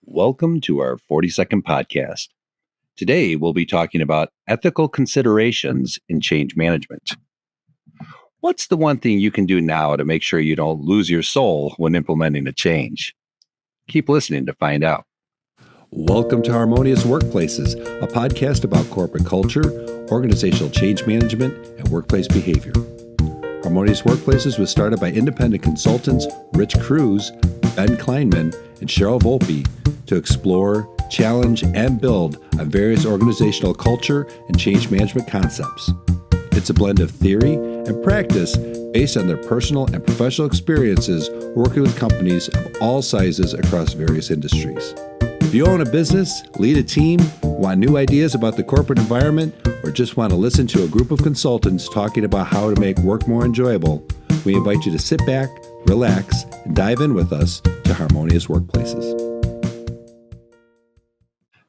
Welcome to our 40-second podcast. Today, we'll be talking about ethical considerations in change management. What's the one thing you can do now to make sure you don't lose your soul when implementing a change? Keep listening to find out. Welcome to Harmonious Workplaces, a podcast about corporate culture, organizational change management, and workplace behavior. Harmonious Workplaces was started by independent consultants Rich Cruz, Ben Kleinman, and Cheryl Volpe to explore, challenge, and build on various organizational culture and change management concepts. It's a blend of theory and practice based on their personal and professional experiences working with companies of all sizes across various industries. If you own a business, lead a team, want new ideas about the corporate environment, or just want to listen to a group of consultants talking about how to make work more enjoyable, we invite you to sit back, relax, and dive in with us to Harmonious Workplaces.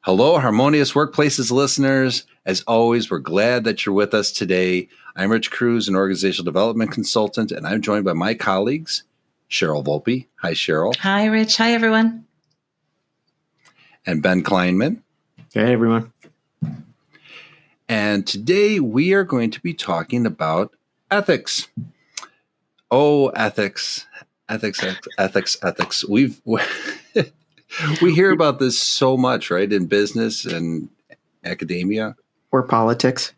Hello, Harmonious Workplaces listeners. As always, we're glad that you're with us today. I'm Rich Cruz, an organizational development consultant, and I'm joined by my colleagues, Cheryl Volpe. Hi, Cheryl. Hi, Rich. Hi, everyone. And Ben Kleinman. Hey, everyone. And today we are going to be talking about ethics. Oh, ethics. We hear about this so much, right? In business and academia. Or politics.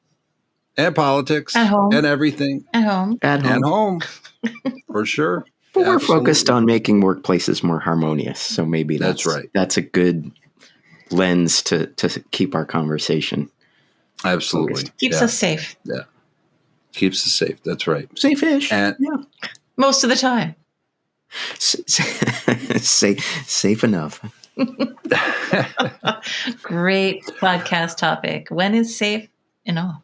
And politics. At home. And everything. At home. And home. For sure. But we're focused on making workplaces more harmonious. So maybe that's right. That's a good lens to keep our conversation. Absolutely. Focused. Keeps us safe. Yeah. Keeps us safe. That's right. Safe-ish. And most of the time. Safe enough. Great podcast topic. When is safe enough?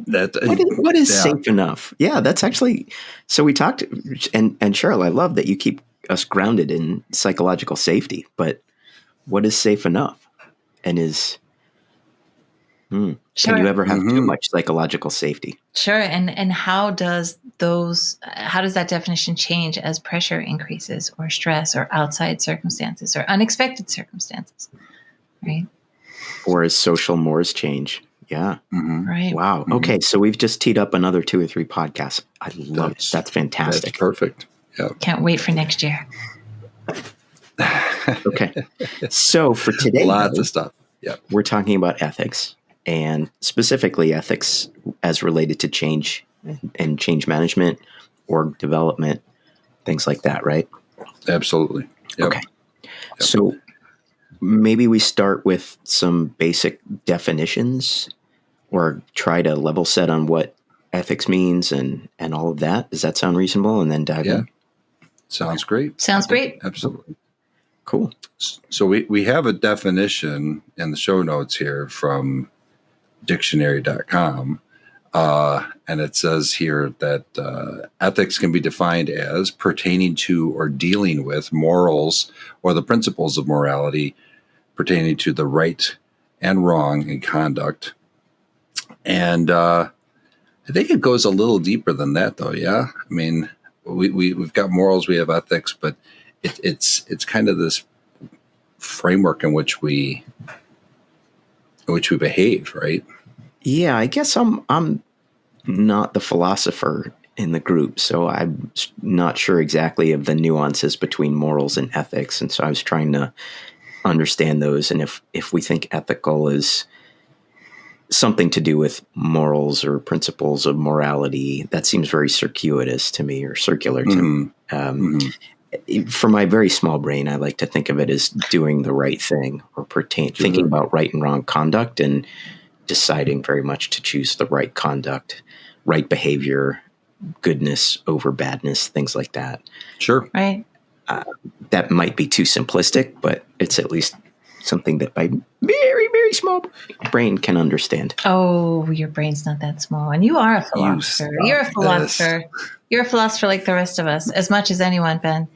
What is safe enough? Yeah, that's actually. So we talked, and Cheryl, I love that you keep us grounded in psychological safety. But what is safe enough? And Sure. Can you ever have too much psychological safety? Sure. And how does that definition change as pressure increases or stress or outside circumstances or unexpected circumstances? Right. Or as social mores change? Yeah. Mm-hmm. Right. Wow. Mm-hmm. Okay. So we've just teed up another 2 or 3 podcasts. I love it. That's fantastic. That's perfect. Yeah. Can't wait for next year. Okay. So for today, lots of stuff. Yeah. We're talking about ethics, and specifically ethics as related to change and change management, org development, things like that, right? Absolutely. Yep. Okay. Yep. So maybe we start with some basic definitions or try to level set on what ethics means and all of that. Does that sound reasonable? And then dive in? Sounds great. Sounds great. Absolutely. Cool. So we have a definition in the show notes here from dictionary.com. And it says here that ethics can be defined as pertaining to or dealing with morals or the principles of morality pertaining to the right and wrong in conduct. And I think it goes a little deeper than that, though. Yeah, I mean, we've got morals, we have ethics, but it's kind of this framework in which we behave, right? Yeah, I guess I'm not the philosopher in the group, so I'm not sure exactly of the nuances between morals and ethics, and so I was trying to understand those, and if we think ethical is something to do with morals or principles of morality, that seems very circuitous to me, or circular to me. For my very small brain, I like to think of it as doing the right thing or thinking about right and wrong conduct and deciding very much to choose the right conduct, right behavior, goodness over badness, things like that. Sure. Right. That might be too simplistic, but it's at least something that my very, very small brain can understand. Oh, your brain's not that small. And you are a philosopher. You're a philosopher. You're a philosopher like the rest of us, as much as anyone, Ben.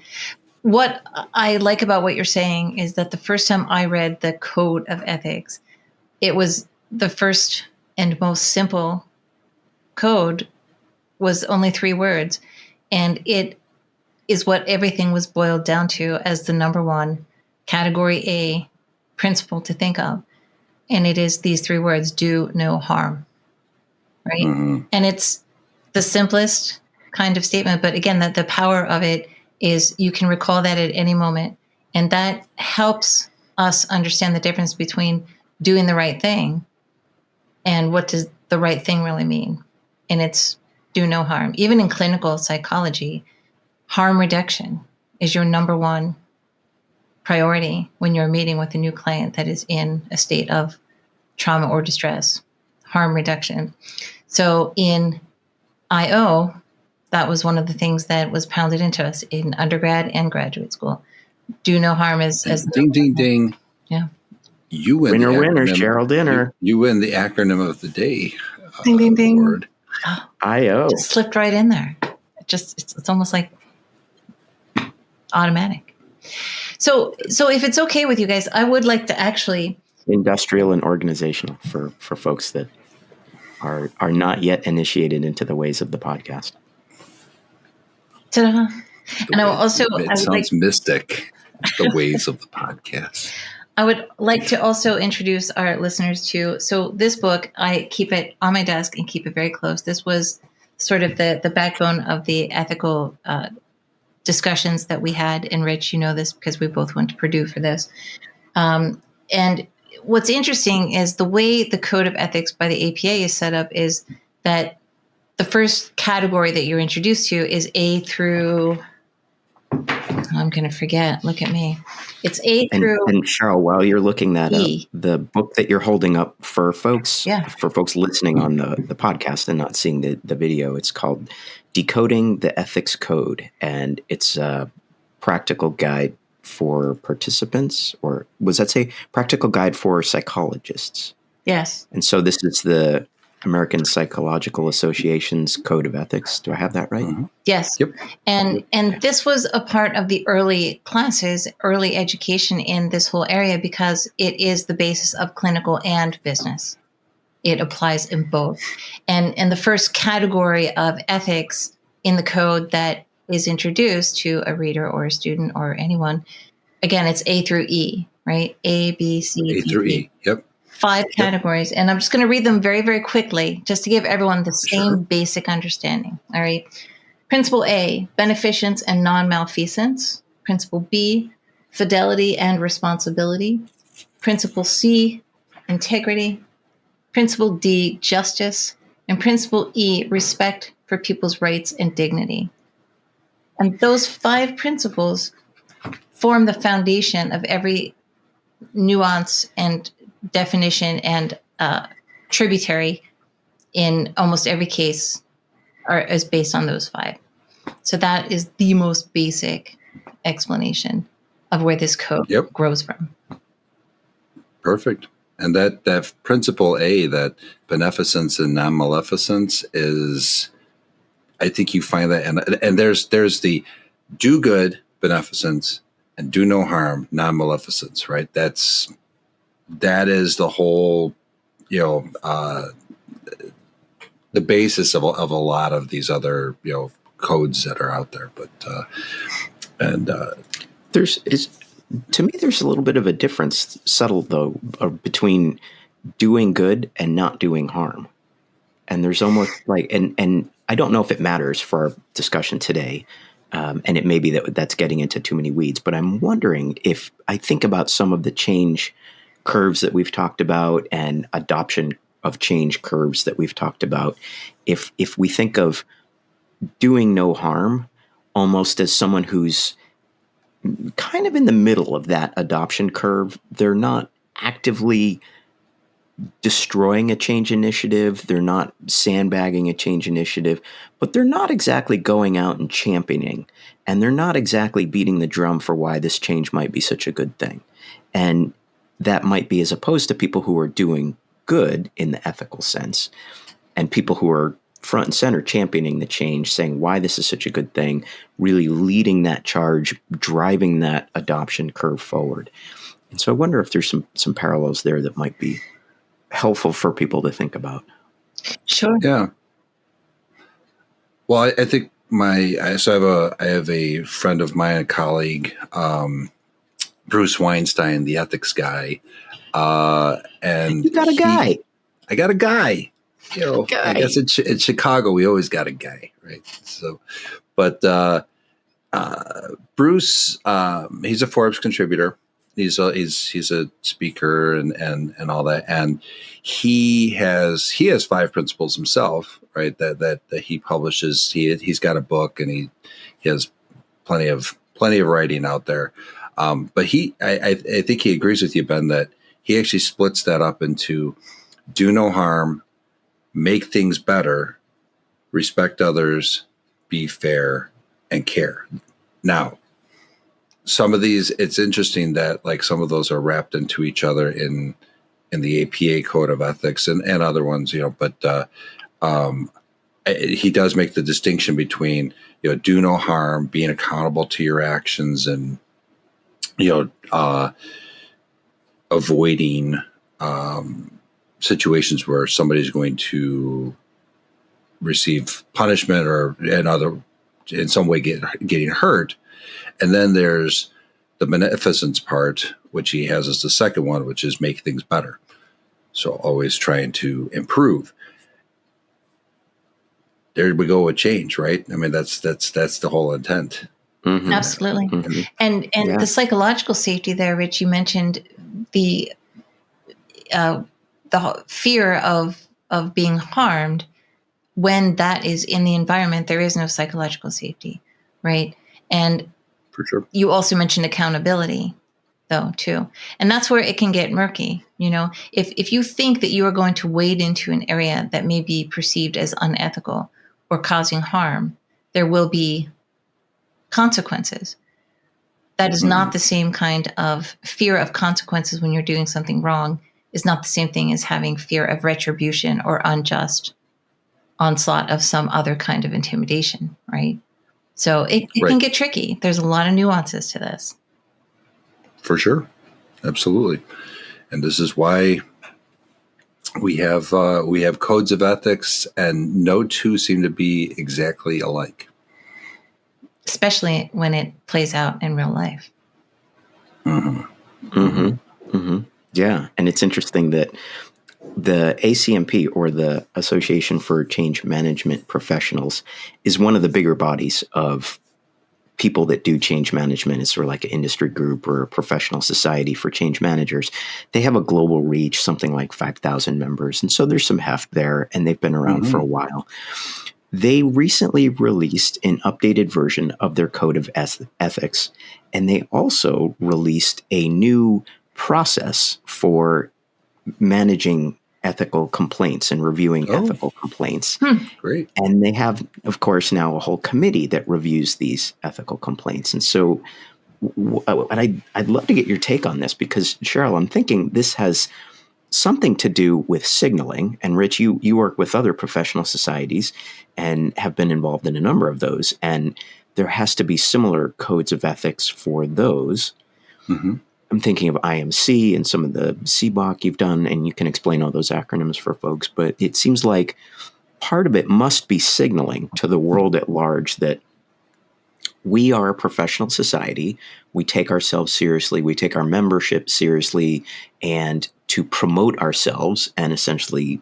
What I like about what you're saying is that the first time I read the Code of Ethics, it was the first and most simple code was only 3 words. And it is what everything was boiled down to as the number one category A principle to think of. And it is these 3 words: do no harm. Right. Mm-hmm. And it's the simplest kind of statement. But again, that the power of it is you can recall that at any moment. And that helps us understand the difference between doing the right thing and what does the right thing really mean. And it's do no harm. Even in clinical psychology, harm reduction is your number one priority when you're meeting with a new client that is in a state of trauma or distress. Harm reduction. So in IO, that was one of the things that was pounded into us in undergrad and graduate school. Do no harm as ding, ding, ding. Yeah. You win winner, the winner, acronym. Cheryl Dinner. You win the acronym of the day. Ding, ding, ding. Award. Oh, IO. just slipped right in there. It's almost like automatic. So if it's okay with you guys, I would like to actually Industrial and organizational for folks that are not yet initiated into the ways of the podcast. Ta-da. And It sounds mystic, the ways of the podcast. I would like to also introduce our listeners to, so this book, I keep it on my desk and keep it very close. This was sort of the backbone of the ethical discussions that we had. And Rich, you know this because we both went to Purdue for this. And what's interesting is the way the Code of Ethics by the APA is set up is that the first category that you're introduced to is A through, I'm going to forget. Look at me. It's A through. And Cheryl, while you're looking that E. up, the book that you're holding up for folks, Yeah. for folks listening on the podcast and not seeing the video, it's called Decoding the Ethics Code. And it's a practical guide for participants, or was that say practical guide for psychologists? Yes. And so this is the American Psychological Association's Code of Ethics. Do I have that right? Mm-hmm. Yes. Yep. And this was a part of the early classes, early education in this whole area, because it is the basis of clinical and business. It applies in both. And the first category of ethics in the code that is introduced to a reader or a student or anyone, again, it's A through E, right? A, B, C, A through E. Yep. 5 categories. And I'm just going to read them very, very quickly, just to give everyone the same Sure. basic understanding. All right. Principle A, beneficence and non-malfeasance. Principle B, fidelity and responsibility. Principle C, integrity. Principle D, justice. And principle E, respect for people's rights and dignity. And those 5 principles form the foundation of every nuance and definition and tributary in almost every case is based on those 5. So that is the most basic explanation of where this code grows from. Perfect. And that principle A, that beneficence and non-maleficence, is, I think you find that, and there's the do good beneficence and do no harm non-maleficence, right? That is the whole, the basis of a lot of these other, codes that are out there. But to me, there's a little bit of a difference, subtle though, between doing good and not doing harm. And there's almost like, and I don't know if it matters for our discussion today, and it may be that's getting into too many weeds, but I'm wondering if I think about some of the change curves that we've talked about and adoption of change curves that we've talked about, if we think of doing no harm almost as someone who's kind of in the middle of that adoption curve. They're not actively destroying a change initiative. They're not sandbagging a change initiative, but they're not exactly going out and championing, and they're not exactly beating the drum for why this change might be such a good thing. And that might be as opposed to people who are doing good in the ethical sense, and people who are front and center championing the change, saying why this is such a good thing, really leading that charge, driving that adoption curve forward. And so I wonder if there's some parallels there that might be helpful for people to think about. Sure. Yeah. Well, I think I have a friend of mine, a colleague, Bruce Weinstein, the ethics guy. And you got a guy. I got a guy. I guess in Chicago, we always got a guy, right? So, but Bruce, he's a Forbes contributor. He's a speaker and all that, and he has 5 principles himself, right? That he publishes. He's got a book, and he has plenty of writing out there. But I think he agrees with you, Ben, that he actually splits that up into do no harm, make things better, respect others, be fair, and care. Now, some of these, it's interesting that like some of those are wrapped into each other in the APA code of ethics and other ones, but he does make the distinction between, do no harm, being accountable to your actions, and, avoiding situations where somebody's going to receive punishment or in some way getting hurt. And then there's the beneficence part, which he has as the second one, which is make things better. So always trying to improve. There we go with change, right? I mean, that's the whole intent. Mm-hmm. Absolutely. Mm-hmm. And the psychological safety there, Rich, you mentioned the fear of being harmed. When that is in the environment, there is no psychological safety, right? And for sure, you also mentioned accountability, though, too, and that's where it can get murky. If you think that you are going to wade into an area that may be perceived as unethical or causing harm, there will be consequences. That is not the same kind of fear of consequences when you're doing something wrong. Is not the same thing as having fear of retribution or unjust onslaught of some other kind of intimidation, right? So it can get tricky. There's a lot of nuances to this. For sure. Absolutely. And this is why we have codes of ethics, and no two seem to be exactly alike. Especially when it plays out in real life. Mm-hmm. Mm-hmm. Mm-hmm. Yeah. And it's interesting that the ACMP, or the Association for Change Management Professionals, is one of the bigger bodies of people that do change management. It's sort of like an industry group or a professional society for change managers. They have a global reach, something like 5,000 members. And so there's some heft there, and they've been around for a while. They recently released an updated version of their code of ethics, and they also released a new process for managing ethical complaints and reviewing ethical complaints. Great. And they have, of course, now a whole committee that reviews these ethical complaints. And so I'd love to get your take on this, because, Cheryl, I'm thinking this has something to do with signaling. And Rich, you work with other professional societies and have been involved in a number of those. And there has to be similar codes of ethics for those. Mm-hmm. I'm thinking of IMC and some of the CBOC you've done, and you can explain all those acronyms for folks. But it seems like part of it must be signaling to the world at large that we are a professional society. We take ourselves seriously. We take our membership seriously. And to promote ourselves and essentially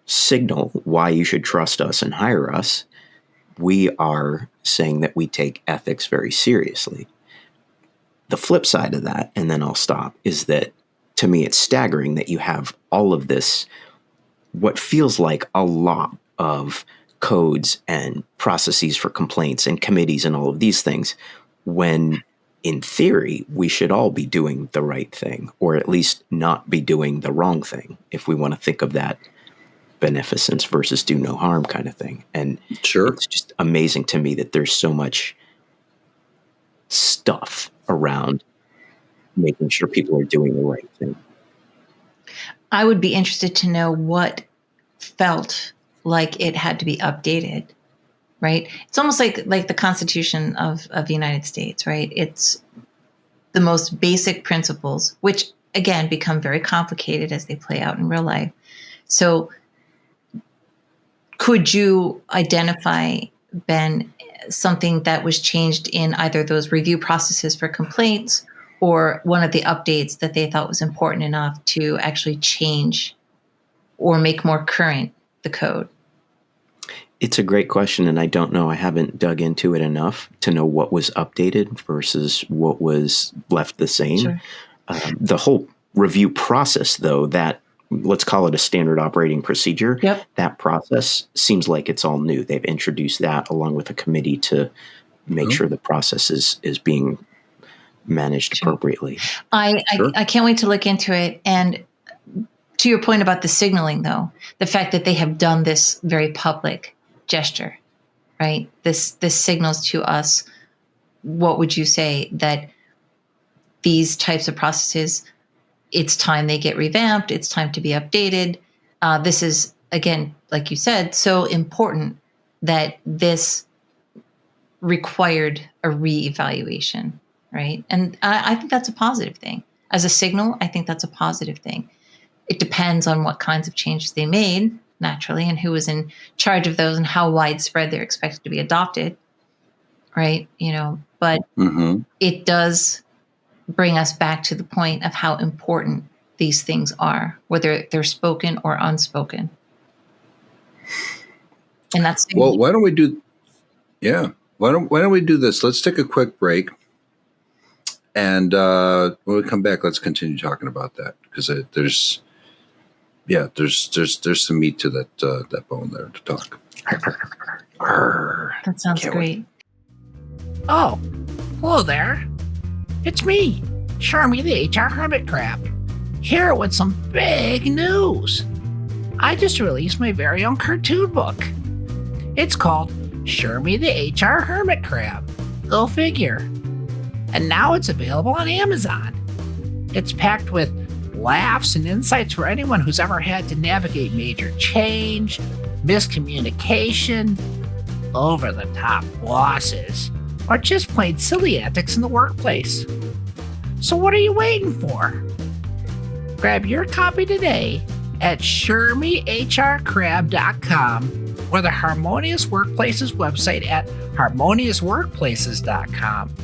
signal why you should trust us and hire us, we are saying that we take ethics very seriously. The flip side of that, and then I'll stop, is that to me it's staggering that you have all of this, what feels like a lot of codes and processes for complaints and committees and all of these things, when in theory we should all be doing the right thing, or at least not be doing the wrong thing, if we want to think of that beneficence versus do no harm kind of thing. And sure, it's just amazing to me that there's so much stuff around making sure people are doing the right thing. I would be interested to know what felt like it had to be updated, right? It's almost like the Constitution of the United States, right? It's the most basic principles, which again become very complicated as they play out in real life. So could you identify, Ben, something that was changed in either those review processes for complaints or one of the updates that they thought was important enough to actually change or make more current the code? It's a great question, and I don't know. I haven't dug into it enough to know what was updated versus what was left the same. Sure. The whole review process, though, that let's call it a standard operating procedure, that process seems like it's all new. They've introduced that along with a committee to make sure the process is being managed appropriately. I can't wait to look into it. And to your point about the signaling, though, the fact that they have done this very public gesture, right? This signals to us, what would you say, that these types of processes, it's time they get revamped, it's time to be updated. This is, again, like you said, so important that this required a reevaluation, right? And I think that's a positive thing. As a signal, I think that's a positive thing. It depends on what kinds of changes they made, naturally, and who was in charge of those and how widespread they're expected to be adopted, right? But it does bring us back to the point of how important these things are, whether they're spoken or unspoken. And that's well. Why don't we do? Yeah. Why don't we do this? Let's take a quick break, and when we come back, let's continue talking about that, because there's some meat to that bone there to talk. That sounds great. Oh, hello there. It's me, Charmy the HR Hermit Crab, here with some big news. I just released my very own cartoon book. It's called Charmy the HR Hermit Crab. Go figure. And now it's available on Amazon. It's packed with laughs and insights for anyone who's ever had to navigate major change, miscommunication, over-the-top bosses, or just plain silly antics in the workplace. So what are you waiting for? Grab your copy today at ShermyHRCrab.com or the Harmonious Workplaces website at HarmoniousWorkplaces.com.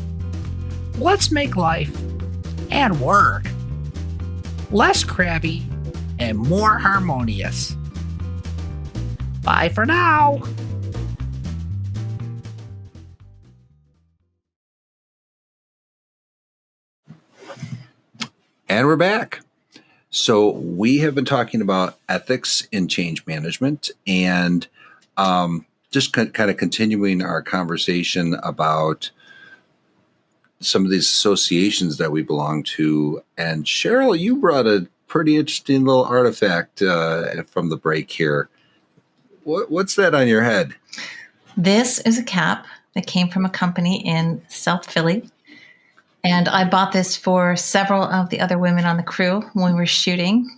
Let's make life and work less crabby and more harmonious. Bye for now. And we're back. So we have been talking about ethics in change management, and just kind of continuing our conversation about some of these associations that we belong to. And Cheryl, you brought a pretty interesting little artifact from the break here. What's that on your head? This is a cap that came from a company in South Philly. And I bought this for several of the other women on the crew when we were shooting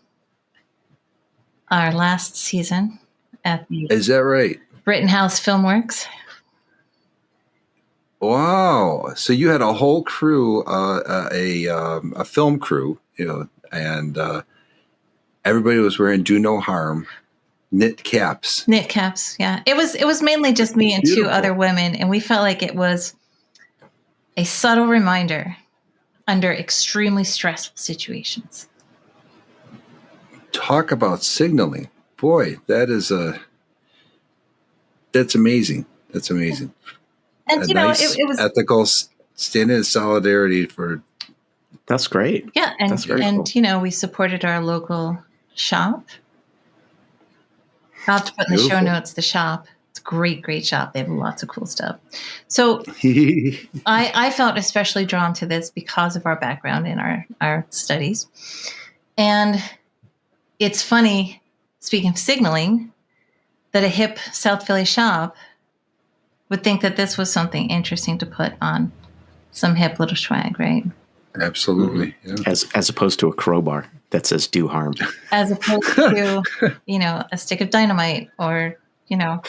our last season at the Is that right? Rittenhouse Filmworks. Wow! So you had a whole crew, a film crew, and everybody was wearing "Do No Harm" knit caps. Knit caps, yeah. It was mainly just me and two other women, and we felt like it was a subtle reminder under extremely stressful situations. Talk about signaling. Boy, that's amazing. That's amazing. And it was ethical, standing in solidarity for. That's great. Yeah, and that's very cool. We supported our local shop. I'll have to put in the show notes the shop. It's a great shop. They have lots of cool stuff. So I felt especially drawn to this because of our background in our studies. And it's funny, speaking of signaling, that a hip South Philly shop would think that this was something interesting to put on some hip little swag, right? Absolutely. Yeah. As opposed to a crowbar that says "Do harm." As opposed to, a stick of dynamite or, a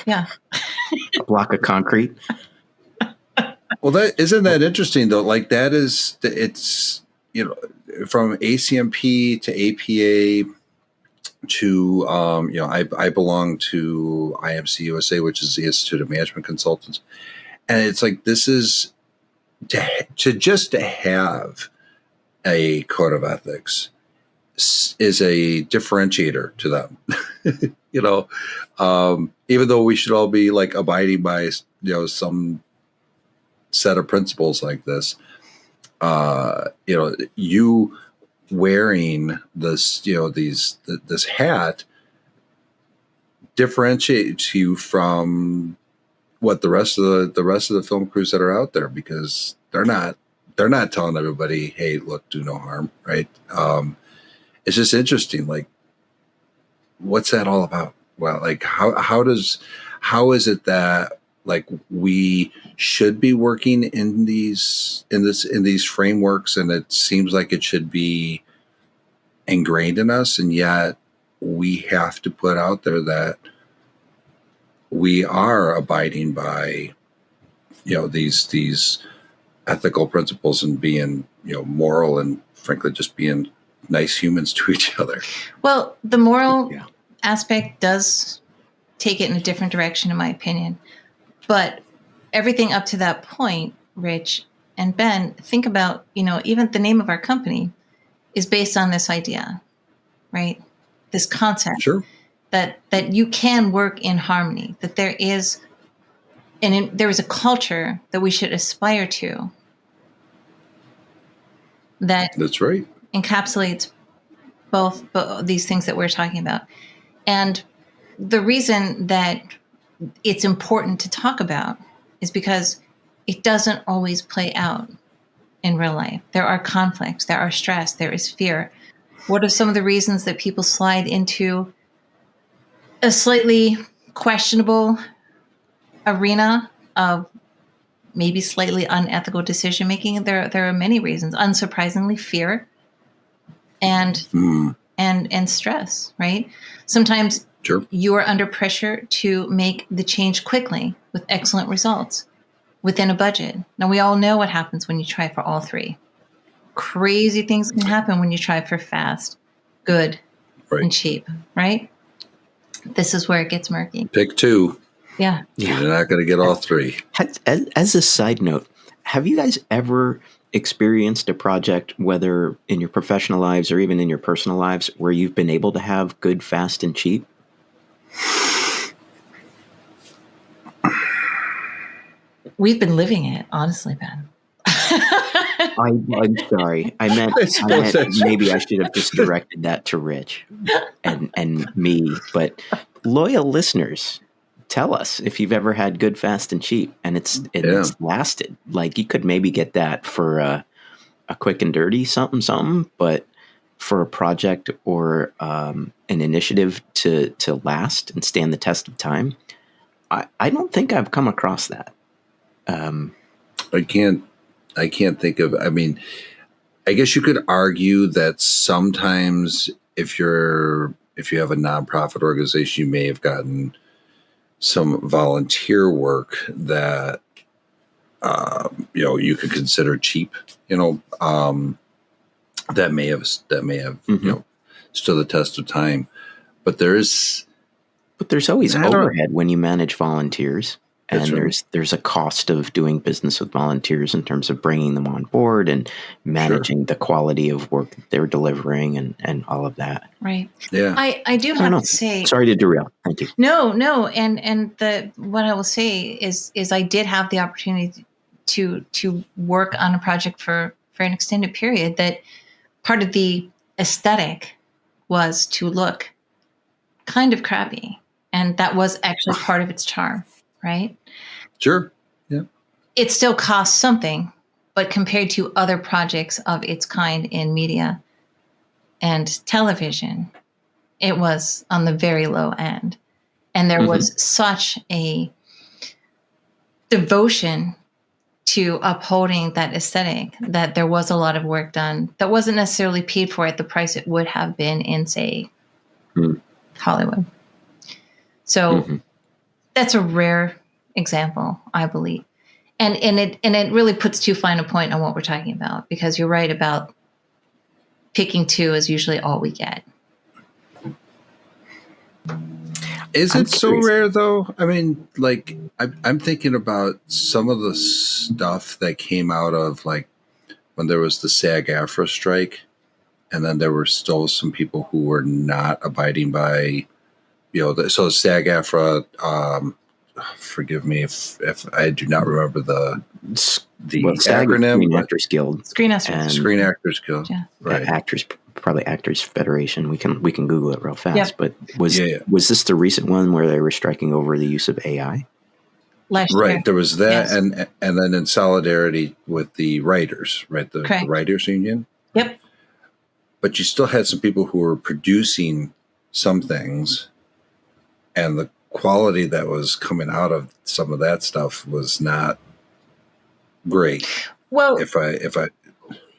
block of concrete. Well, isn't that interesting though? Like it's from ACMP to APA to I belong to IMC USA, which is the Institute of Management Consultants, and it's like this is to have a code of ethics is a differentiator to them. Even though we should all be like abiding by, some set of principles like this, you wearing this, this hat differentiates you from what the rest of the film crews that are out there, because they're not telling everybody, hey, look, do no harm, right? It's just interesting, like, what's that all about? Well, like, how is it that, like, we should be working in these frameworks, and it seems like it should be ingrained in us, and yet we have to put out there that we are abiding by, these ethical principles, and being, moral, and frankly just being nice humans to each other. Well, the moral aspect does take it in a different direction, in my opinion. But everything up to that point, Rich and Ben, think about, even the name of our company is based on this idea, right? This concept. Sure. That you can work in harmony, that there is there is a culture that we should aspire to, That's right, encapsulates both these things that we're talking about. And the reason that it's important to talk about is because it doesn't always play out in real life. There are conflicts, there are stress, there is fear. What are some of the reasons that people slide into a slightly questionable arena of maybe slightly unethical decision making? There are many reasons. Unsurprisingly, fear and stress, right? Sometimes you are under pressure to make the change quickly with excellent results within a budget. Now, we all know what happens when you try for all three. Crazy things can happen when you try for fast, good, and cheap, right? This is where it gets murky. Pick two. Yeah. You're not going to get all three. As a side note, have you guys ever experienced a project, whether in your professional lives or even in your personal lives, where you've been able to have good, fast, and cheap? We've been living it, honestly, Ben. I'm sorry. I meant maybe I should have just directed that to Rich and me. But loyal listeners, tell us if you've ever had good, fast, and cheap, and it's lasted. Like, you could maybe get that for a quick and dirty something, but for a project or an initiative to last and stand the test of time, I don't think I've come across that. I can't think of. I mean, I guess you could argue that sometimes if you have a nonprofit organization, you may have gotten some volunteer work that you could consider cheap. That may have stood the test of time. But there's always overhead when you manage volunteers. And right. there's a cost of doing business with volunteers in terms of bringing them on board and managing the quality of work that they're delivering and all of that. Right. Yeah. I do have to say. Sorry to derail. Thank you. No. And what I will say is I did have the opportunity to work on a project for an extended period that part of the aesthetic was to look kind of crappy. And that was actually part of its charm. Right? Sure. Yeah. It still costs something, but compared to other projects of its kind in media and television, it was on the very low end. And there was such a devotion to upholding that aesthetic that there was a lot of work done that wasn't necessarily paid for at the price it would have been in, say, Hollywood. So that's a rare example, I believe. And it really puts too fine a point on what we're talking about, because you're right about picking two is usually all we get. Is it so rare, though? I mean, like, I'm thinking about some of the stuff that came out of, like, when there was the SAG-AFTRA strike, and then there were still some people who were not abiding by, so SAG-AFTRA. Forgive me if I do not remember the acronym. Screen Actors Guild. Screen Actors Guild. Yeah. Right. Probably Actors Federation. We can Google it real fast. Yep. But was this the recent one where they were striking over the use of AI? Last right. year. There was that, Yes. and then in solidarity with the writers, right? The writers union. Yep. But you still had some people who were producing some things, and the quality that was coming out of some of that stuff was not great. Well, if I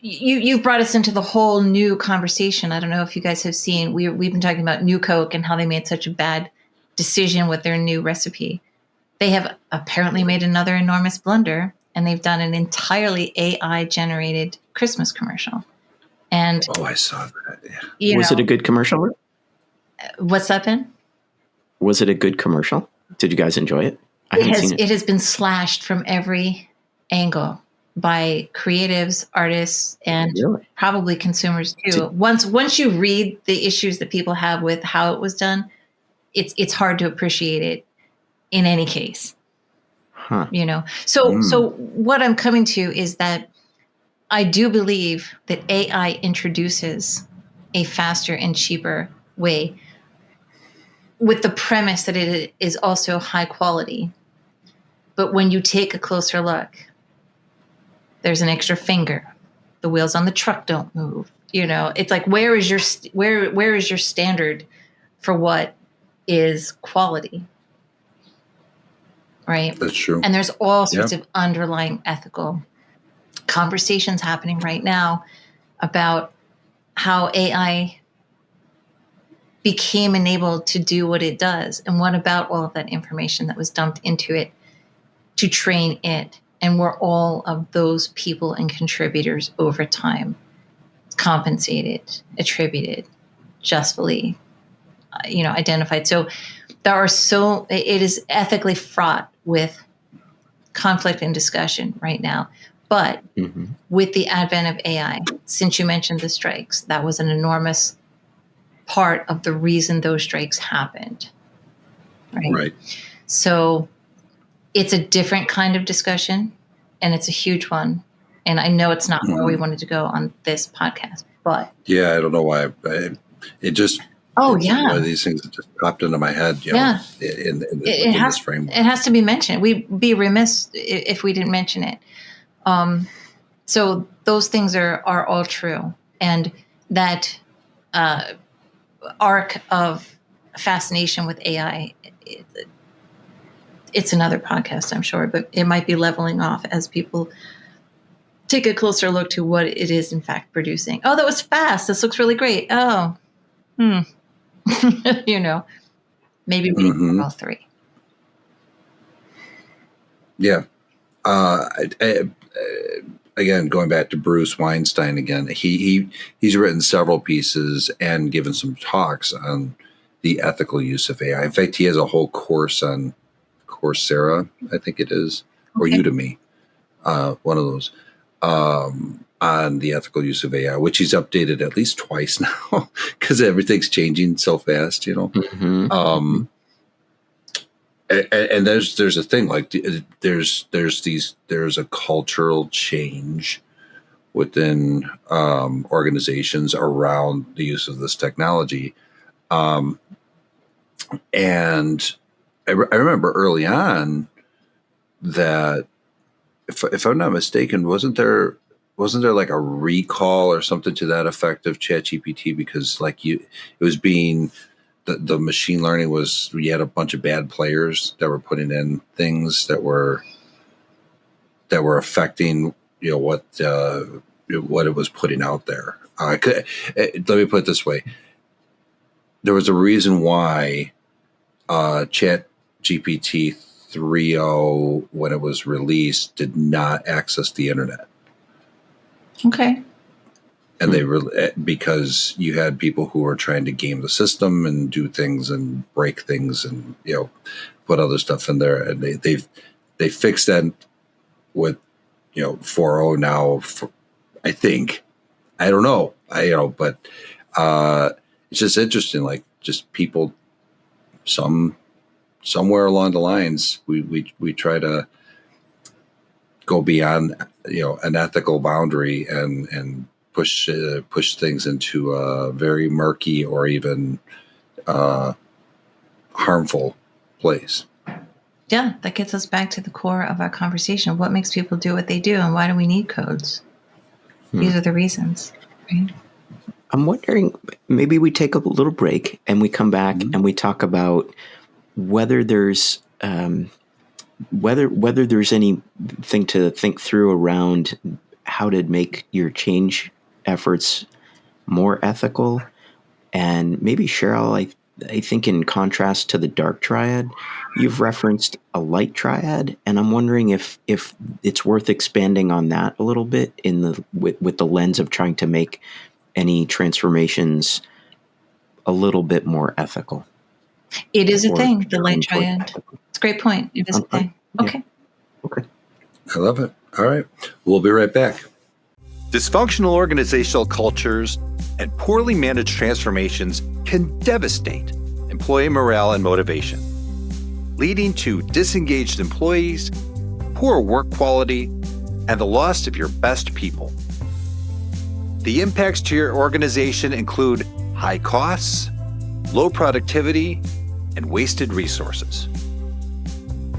you brought us into the whole new conversation. I don't know if you guys have seen, we've been talking about New Coke and how they made such a bad decision with their new recipe. They have apparently made another enormous blunder, and they've done an entirely AI generated Christmas commercial. And I saw that. Yeah. Was it a good commercial? What's that been? Was it a good commercial? Did you guys enjoy it? It has been slashed from every angle by creatives, artists, and probably consumers too. Once you read the issues that people have with how it was done, it's hard to appreciate it in any case. Huh. So what I'm coming to is that I do believe that AI introduces a faster and cheaper way, with the premise that it is also high quality. But when you take a closer look, there's an extra finger. The wheels on the truck don't move. It's like, where is your standard for what is quality? Right? That's true. And there's all sorts of underlying ethical conversations happening right now about how AI became enabled to do what it does, and what about all of that information that was dumped into it to train it, and were all of those people and contributors over time compensated, attributed, justly identified. So it is ethically fraught with conflict and discussion right now. But with the advent of AI, since you mentioned the strikes, that was an enormous part of the reason those strikes happened. Right. So it's a different kind of discussion, and it's a huge one. And I know it's not where we wanted to go on this podcast, but I don't know why it just. One of these things that just popped into my head. In this framework, it has to be mentioned. We'd be remiss if we didn't mention it. So those things are all true, and that arc of fascination with AI, it's another podcast, I'm sure, but it might be leveling off as people take a closer look to what it is in fact producing. Oh, that was fast. This looks really great. Oh, maybe we need all three. Yeah. Again, going back to Bruce Weinstein again, he's written several pieces and given some talks on the ethical use of AI. In fact, he has a whole course on Coursera, I think it is, or Udemy, one of those, on the ethical use of AI, which he's updated at least twice now because everything's changing so fast, And there's a thing like there's a cultural change within organizations around the use of this technology, and I remember early on that if I'm not mistaken, wasn't there like a recall or something to that effect of ChatGPT because it was being. The machine learning was, you had a bunch of bad players that were putting in things that were affecting, what it was putting out there. Let me put it this way. There was a reason why Chat GPT 3.0, when it was released, did not access the internet. Okay. And because you had people who were trying to game the system and do things and break things and put other stuff in there, and they fixed that with 4.0 now I think. I don't know. But it's just interesting. Like just people, somewhere along the lines, we try to go beyond, an ethical boundary and push things into a very murky or even harmful place. Yeah, that gets us back to the core of our conversation. What makes people do what they do, and why do we need codes? These are the reasons, right? I'm wondering, maybe we take a little break and we come back and we talk about whether there's whether there's anything to think through around how to make your change efforts more ethical. And maybe, Cheryl, I think in contrast to the dark triad, you've referenced a light triad, and I'm wondering if it's worth expanding on that a little bit with the lens of trying to make any transformations a little bit more ethical. It is a thing, the light triad. It's a great point. It is a thing. Okay. Yeah. Okay. I love it. All right. We'll be right back. Dysfunctional organizational cultures and poorly managed transformations can devastate employee morale and motivation, leading to disengaged employees, poor work quality, and the loss of your best people. The impacts to your organization include high costs, low productivity, and wasted resources.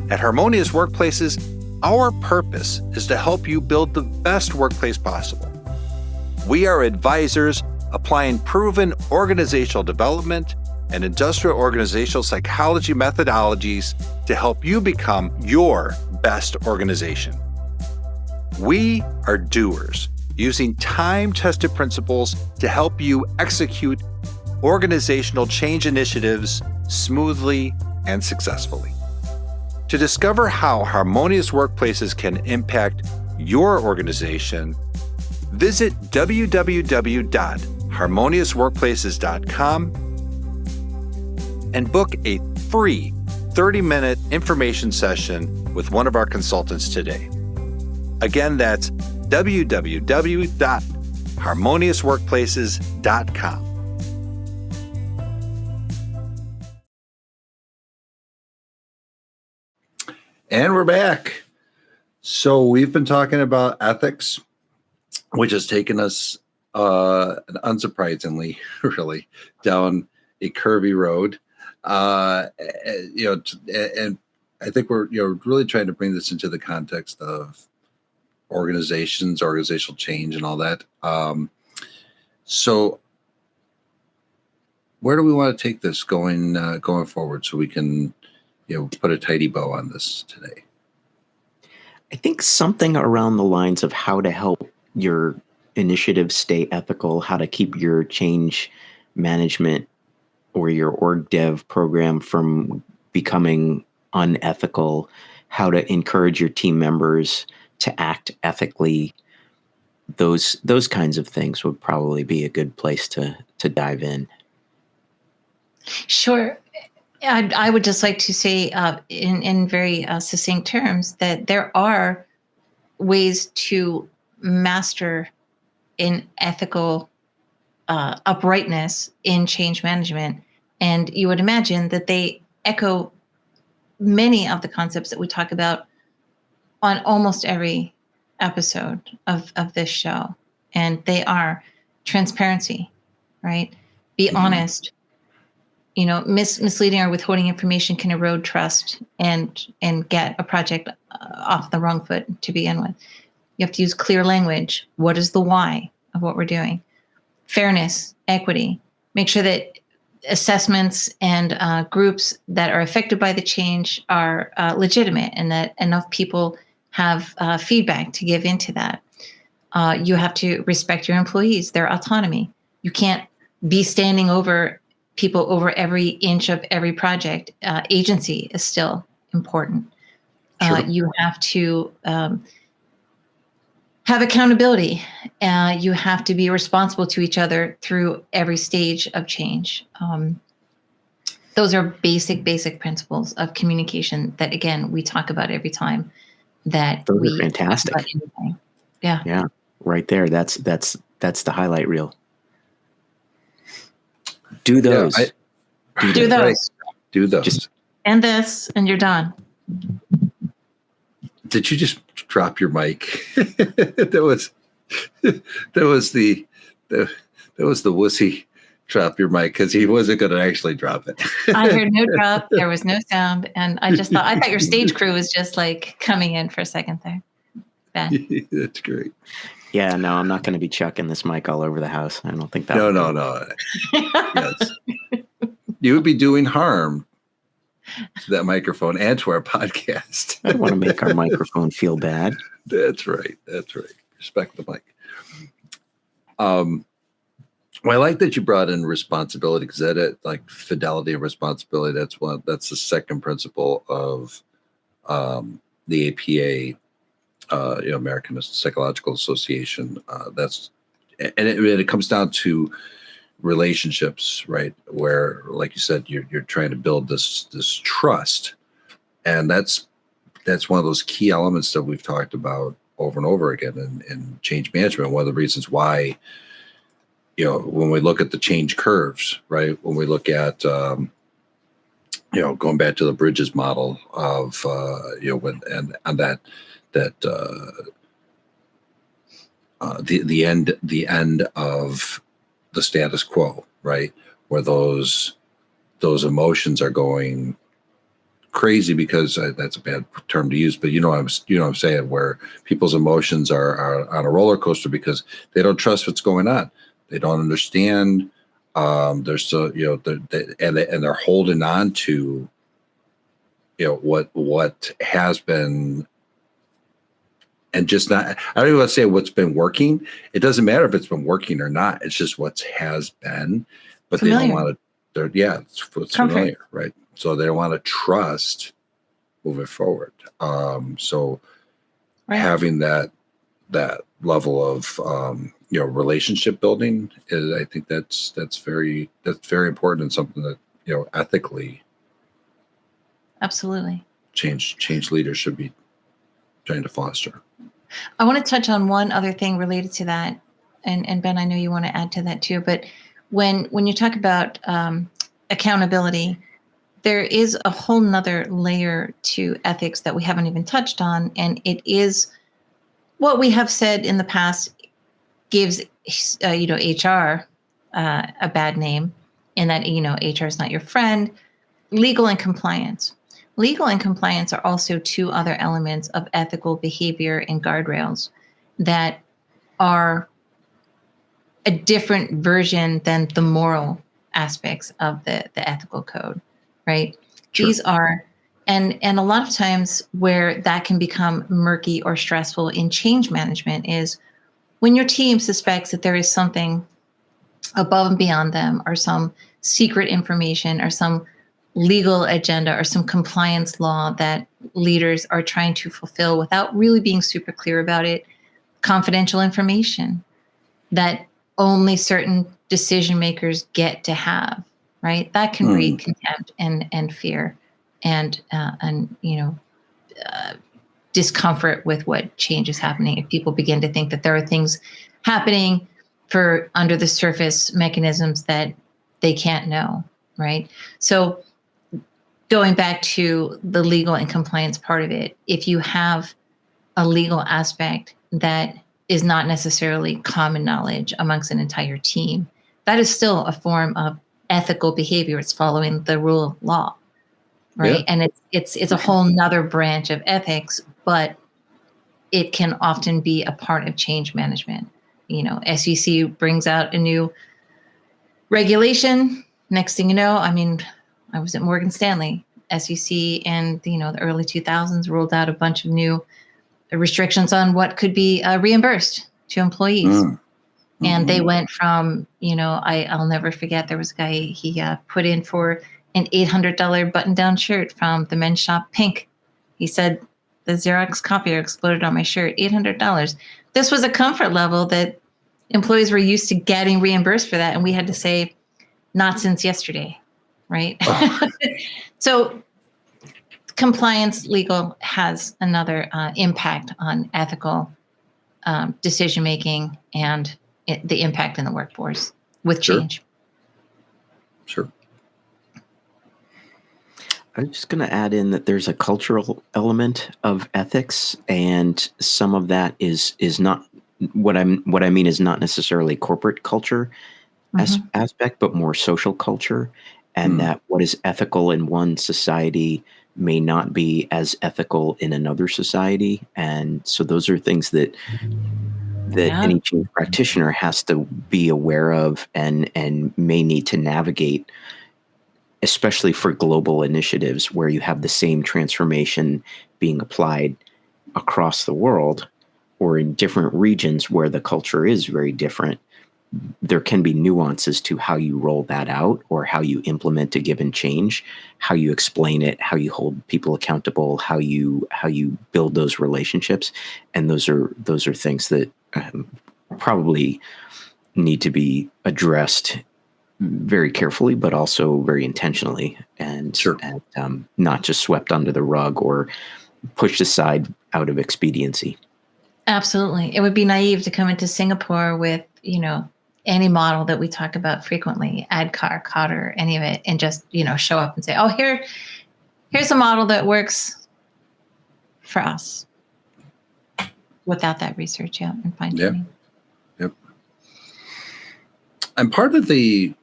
At Harmonious Workplaces, our purpose is to help you build the best workplace possible. We are advisors applying proven organizational development and industrial organizational psychology methodologies to help you become your best organization. We are doers, using time-tested principles to help you execute organizational change initiatives smoothly and successfully. To discover how Harmonious Workplaces can impact your organization, visit www.harmoniousworkplaces.com and book a free 30-minute information session with one of our consultants today. Again, that's www.harmoniousworkplaces.com. And we're back. So we've been talking about ethics, which has taken us, unsurprisingly, really, down a curvy road. And I think we're really trying to bring this into the context of organizations, organizational change, and all that. So where do we want to take this going forward, so we can put a tidy bow on this today? I think something around the lines of how to help your initiatives stay ethical, how to keep your change management or your org dev program from becoming unethical, how to encourage your team members to act ethically. Those kinds of things would probably be a good place to dive in. Sure. I would just like to say in very succinct terms that there are ways to master an ethical uprightness in change management. And you would imagine that they echo many of the concepts that we talk about on almost every episode of this show. And they are transparency, right? Be honest. Misleading or withholding information can erode trust and get a project off the wrong foot to begin with. You have to use clear language. What is the why of what we're doing? Fairness, equity. Make sure that assessments and groups that are affected by the change are legitimate, and that enough people have feedback to give into that. You have to respect your employees, their autonomy. You can't be standing over people over every inch of every project. Agency is still important. Sure. You have to have accountability. You have to be responsible to each other through every stage of change. Those are basic principles of communication that, again, we talk about every time that those we are fantastic. talk about anything. Yeah. right there. That's the highlight reel. Do those. Do those. Right. Do those. Just, and this, and you're done. Did you just drop your mic? that was the wussy drop your mic because he wasn't going to actually drop it. I heard no drop. There was no sound, and I thought your stage crew was just like coming in for a second there. Ben. That's great. Yeah, no, I'm not going to be chucking this mic all over the house. I don't think that. No. Yes, you would be doing harm to that microphone and to our podcast. I don't want to make our microphone feel bad. That's right. Respect the mic. Well, I like that you brought in responsibility because that like fidelity and responsibility. That's the second principle of the APA, American Psychological Association. It comes down to relationships, right? Where, like you said, you're trying to build this trust, and that's one of those key elements that we've talked about over and over again in change management. One of the reasons why, when we look at the change curves, right? When we look at going back to the Bridges model of the end of the status quo, right? Where those emotions are going crazy, because that's a bad term to use, but what I'm saying, where people's emotions are on a roller coaster because they don't trust what's going on. They don't understand. They're still, they're holding on to, what has been. And just not, I don't even want to say what's been working. It doesn't matter if it's been working or not. It's just what has been, but familiar. They don't want to, it's familiar, right? So they don't want to trust moving forward. So having that level of, relationship building is, I think that's very important, and something that, ethically. Absolutely. Change leaders should be trying to foster. I want to touch on one other thing related to that, and Ben, I know you want to add to that too. But when you talk about accountability, there is a whole nother layer to ethics that we haven't even touched on, and it is what we have said in the past gives HR a bad name, in that HR is not your friend. Legal and compliance. Legal and compliance are also two other elements of ethical behavior and guardrails that are a different version than the moral aspects of the ethical code, right? Sure. These are, and a lot of times where that can become murky or stressful in change management is when your team suspects that there is something above and beyond them, or some secret information, or some legal agenda, or some compliance law that leaders are trying to fulfill without really being super clear about it, confidential information that only certain decision makers get to have, right? That can breed contempt and fear and discomfort with what change is happening. If people begin to think that there are things happening for under the surface mechanisms that they can't know, right? So going back to the legal and compliance part of it, if you have a legal aspect that is not necessarily common knowledge amongst an entire team, that is still a form of ethical behavior. It's following the rule of law, right? Yeah. And it's a whole nother branch of ethics, but it can often be a part of change management. SEC brings out a new regulation. Next thing you know, I was at Morgan Stanley. SEC in the early 2000s rolled out a bunch of new restrictions on what could be reimbursed to employees. And they went from, I'll never forget, there was a guy, he put in for an $800 button-down shirt from the men's shop Pink. He said, the Xerox copier exploded on my shirt, $800. This was a comfort level that employees were used to getting reimbursed for that. And we had to say, not since yesterday, right? Oh. So compliance legal has another impact on ethical decision making and the impact in the workforce with change. Sure. I was just going to add in that there's a cultural element of ethics, and some of that is not what I mean is not necessarily corporate culture aspect, but more social culture, and that what is ethical in one society may not be as ethical in another society, and so those are things that any change practitioner has to be aware of and may need to navigate, especially for global initiatives where you have the same transformation being applied across the world or in different regions where the culture is very different. There can be nuances to how you roll that out or how you implement a given change, how you explain it, how you hold people accountable, how you build those relationships. And those are things that probably need to be addressed very carefully, but also very intentionally, and not just swept under the rug or pushed aside out of expediency. Absolutely. It would be naive to come into Singapore with, any model that we talk about frequently, ADKAR, Cotter, any of it, and just, show up and say, oh, here's a model that works for us without that research and fine tuning. Yep. And part of the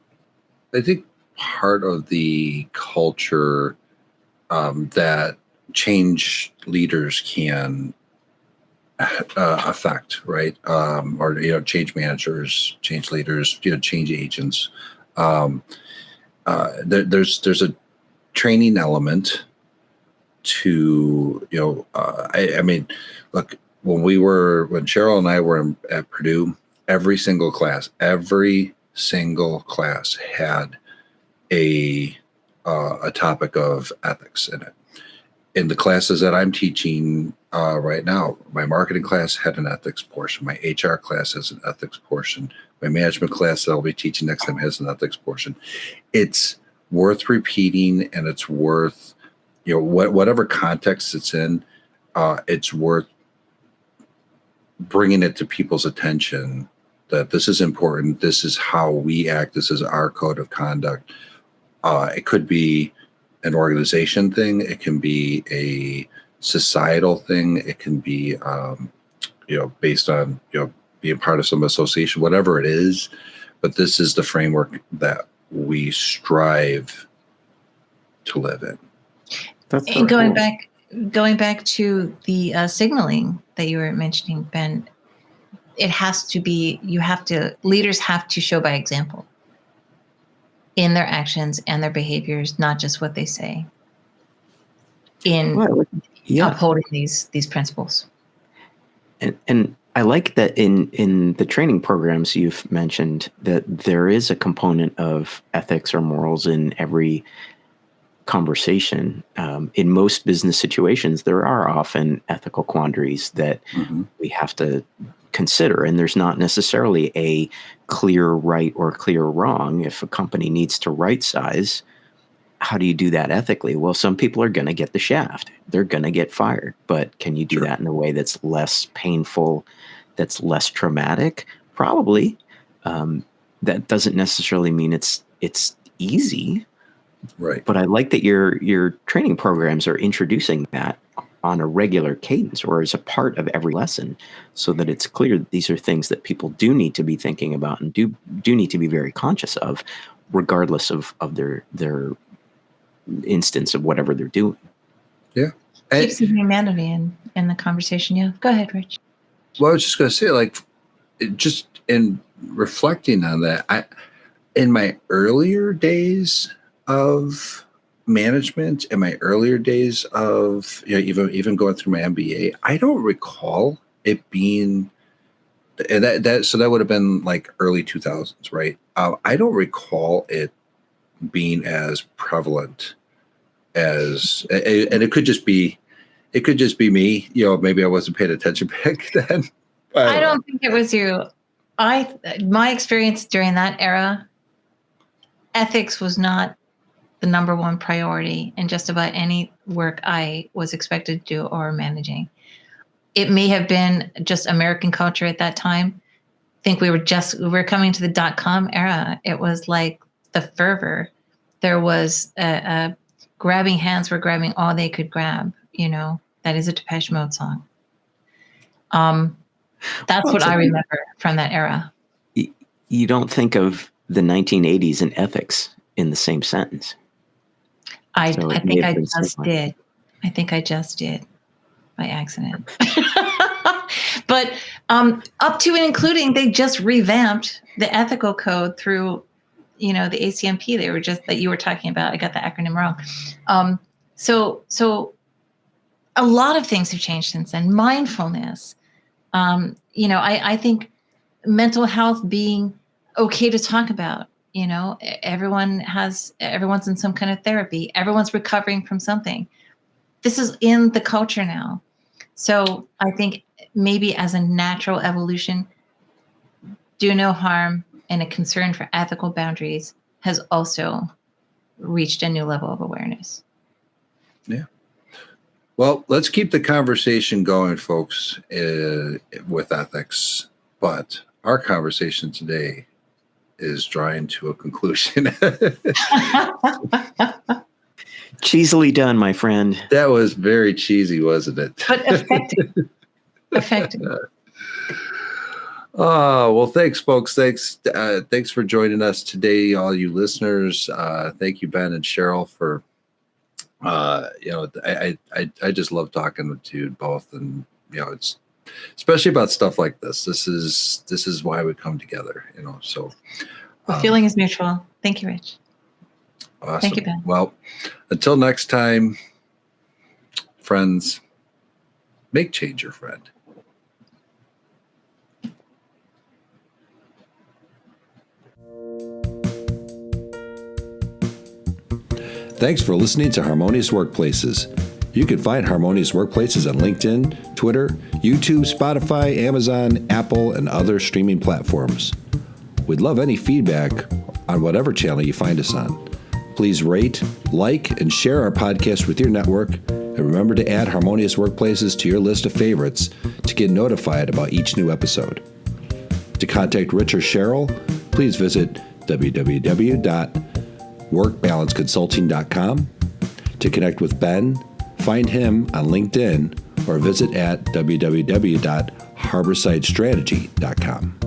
culture that change leaders can affect, right? Or change managers, change leaders, change agents. There's a training element to I mean, look, when Cheryl and I were at Purdue, every single class had a topic of ethics in it. In the classes that I'm teaching right now, my marketing class had an ethics portion. My HR class has an ethics portion. My management class that I'll be teaching next time has an ethics portion. It's worth repeating, and it's worth, whatever context it's in, it's worth bringing it to people's attention that this is important. This is how we act. This is our code of conduct. It could be an organization thing. It can be a societal thing. It can be, based on, being part of some association, whatever it is. But this is the framework that we strive to live in. And going back to the signaling that you were mentioning, Ben, it has to be, leaders have to show by example in their actions and their behaviors, not just what they say, in upholding these principles. And I like that in the training programs you've mentioned that there is a component of ethics or morals in every conversation. In most business situations, there are often ethical quandaries that we have to consider, and there's not necessarily a clear right or clear wrong. If a company needs to right size, how do you do that ethically? Well, some people are going to get the shaft. They're going to get fired. But can you do that in a way that's less painful, that's less traumatic? Probably. That doesn't necessarily mean it's easy. Right. But I like that your training programs are introducing that on a regular cadence or as a part of every lesson, so that it's clear that these are things that people do need to be thinking about and do need to be very conscious of, regardless of their instance of whatever they're doing. Yeah. Keeps the humanity in the conversation. Yeah. Go ahead, Rich. Well, I was just going to say, just in reflecting on that, in my earlier days of management, in my earlier days of even going through my MBA, I don't recall it being, and that would have been like early 2000s, right? I don't recall it being as prevalent as, and it could just be me. Maybe I wasn't paying attention back then. I don't think it was you. My experience during that era, ethics was not the number one priority in just about any work I was expected to do or managing. it may have been just American culture at that time. I think we were coming to the .com era. It was like the fervor. There was grabbing hands were grabbing all they could grab. That is a Depeche Mode song. That's what I remember from that era. You don't think of the 1980s and ethics in the same sentence. I think I just did. I think I just did by accident. But up to and including, they just revamped the ethical code through, the ACMP. They were just that you were talking about. I got the acronym wrong. So a lot of things have changed since then. Mindfulness. I think mental health being okay to talk about. Everyone's in some kind of therapy. Everyone's recovering from something. This is in the culture now. So I think maybe as a natural evolution, do no harm and a concern for ethical boundaries has also reached a new level of awareness. Yeah. Well, let's keep the conversation going, folks, with ethics. But our conversation today is drawing to a conclusion. Cheesily done, my friend. That was very cheesy, wasn't it? But effective. Effective. Oh, well, thanks, folks. Thanks for joining us today, all you listeners. Thank you, Ben and Cheryl, for I just love talking to you both, and it's especially about stuff like this. This is why we come together, So the feeling is mutual. Thank you, Rich. Awesome. Thank you, Ben. Well, until next time, friends, make change your friend. Thanks for listening to Harmonious Workplaces. You can find Harmonious Workplaces on LinkedIn, Twitter, YouTube, Spotify, Amazon, Apple, and other streaming platforms. We'd love any feedback on whatever channel you find us on. Please rate, like, and share our podcast with your network, and remember to add Harmonious Workplaces to your list of favorites to get notified about each new episode. To contact Rich or Cheryl, please visit www.workbalanceconsulting.com. To connect with Ben, find him on LinkedIn or visit at www.harborsidestrategy.com.